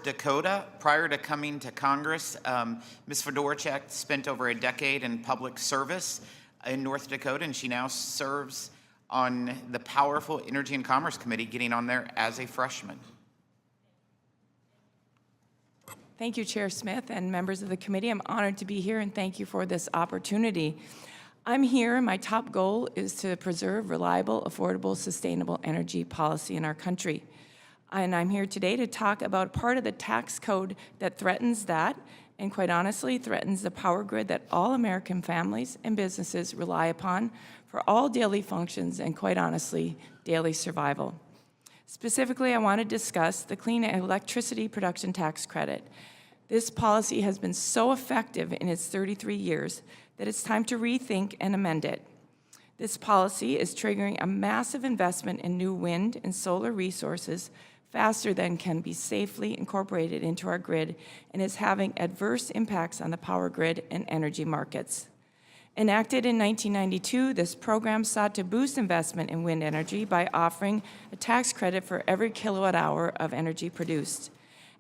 Dakota. Prior to coming to Congress, Ms. Fedorchak spent over a decade in public service in North Dakota, and she now serves on the powerful Energy and Commerce Committee, getting on there as a freshman. Thank you, Chair Smith and members of the committee. I'm honored to be here, and thank you for this opportunity. I'm here, and my top goal is to preserve reliable, affordable, sustainable energy policy in our country. And I'm here today to talk about part of the tax code that threatens that, and quite honestly, threatens the power grid that all American families and businesses rely upon for all daily functions and, quite honestly, daily survival. Specifically, I want to discuss the Clean Electricity Production Tax Credit. This policy has been so effective in its 33 years that it's time to rethink and amend it. This policy is triggering a massive investment in new wind and solar resources faster than can be safely incorporated into our grid, and is having adverse impacts on the power grid and energy markets. Enacted in 1992, this program sought to boost investment in wind energy by offering a tax credit for every kilowatt hour of energy produced.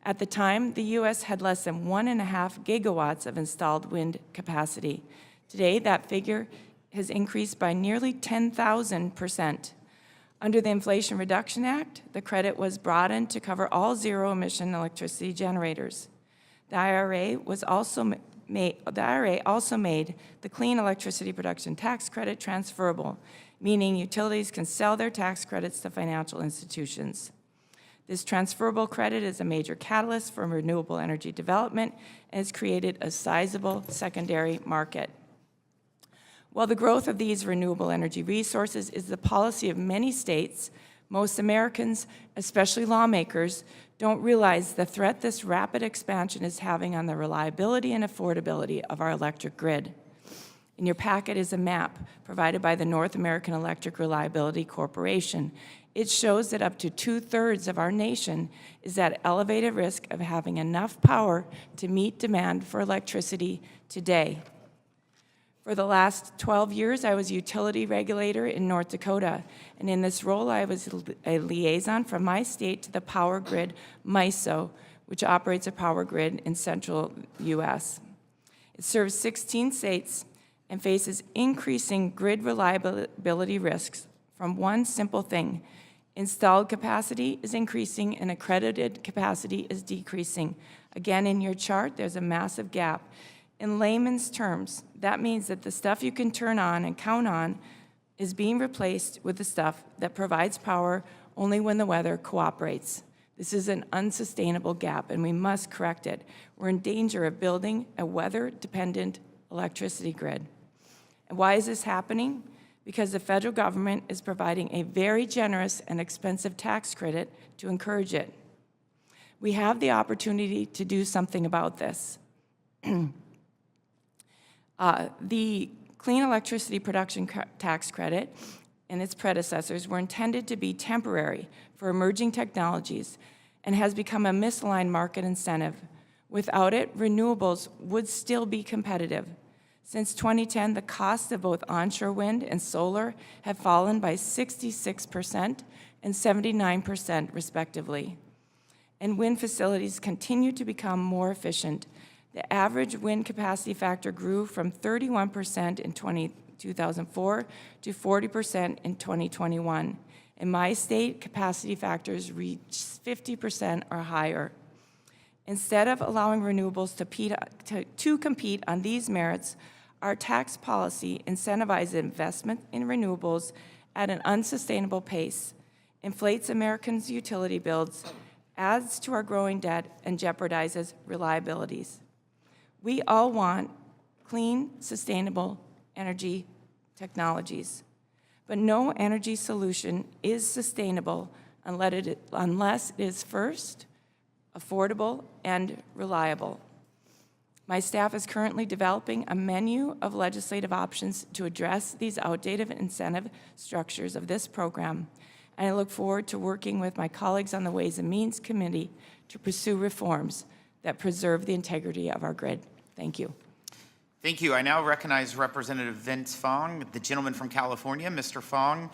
At the time, the U.S. had less than 1.5 gigawatts of installed wind capacity. Today, that figure has increased by nearly 10,000%. Under the Inflation Reduction Act, the credit was broadened to cover all zero-emission electricity generators. The IRA also made the Clean Electricity Production Tax Credit transferable, meaning utilities can sell their tax credits to financial institutions. This transferable credit is a major catalyst for renewable energy development and has created a sizable secondary market. While the growth of these renewable energy resources is the policy of many states, most Americans, especially lawmakers, don't realize the threat this rapid expansion is having on the reliability and affordability of our electric grid. In your packet is a map provided by the North American Electric Reliability Corporation. It shows that up to 2/3 of our nation is at elevated risk of having enough power to meet demand for electricity today. For the last 12 years, I was a utility regulator in North Dakota, and in this role, I was a liaison from my state to the power grid MISO, which operates a power grid in central U.S. It serves 16 states and faces increasing grid reliability risks from one simple thing: installed capacity is increasing and accredited capacity is decreasing. Again, in your chart, there's a massive gap. In layman's terms, that means that the stuff you can turn on and count on is being replaced with the stuff that provides power only when the weather cooperates. This is an unsustainable gap, and we must correct it. We're in danger of building a weather-dependent electricity grid. And why is this happening? Because the federal government is providing a very generous and expensive tax credit to encourage it. We have the opportunity to do something about this. The Clean Electricity Production Tax Credit and its predecessors were intended to be temporary for emerging technologies and has become a misaligned market incentive. Without it, renewables would still be competitive. Since 2010, the cost of both onshore wind and solar have fallen by 66% and 79% respectively. And wind facilities continue to become more efficient. The average wind capacity factor grew from 31% in 2004 to 40% in 2021. In my state, capacity factors reach 50% or higher. Instead of allowing renewables to compete on these merits, our tax policy incentivizes investment in renewables at an unsustainable pace, inflates Americans' utility bills, adds to our growing debt, and jeopardizes reliabilities. We all want clean, sustainable energy technologies, but no energy solution is sustainable unless it is first affordable and reliable. My staff is currently developing a menu of legislative options to address these outdated incentive structures of this program, and I look forward to working with my colleagues on the Ways and Means Committee to pursue reforms that preserve the integrity of our grid. Thank you. Thank you. I now recognize Representative Vince Fong, the gentleman from California. Mr. Fong,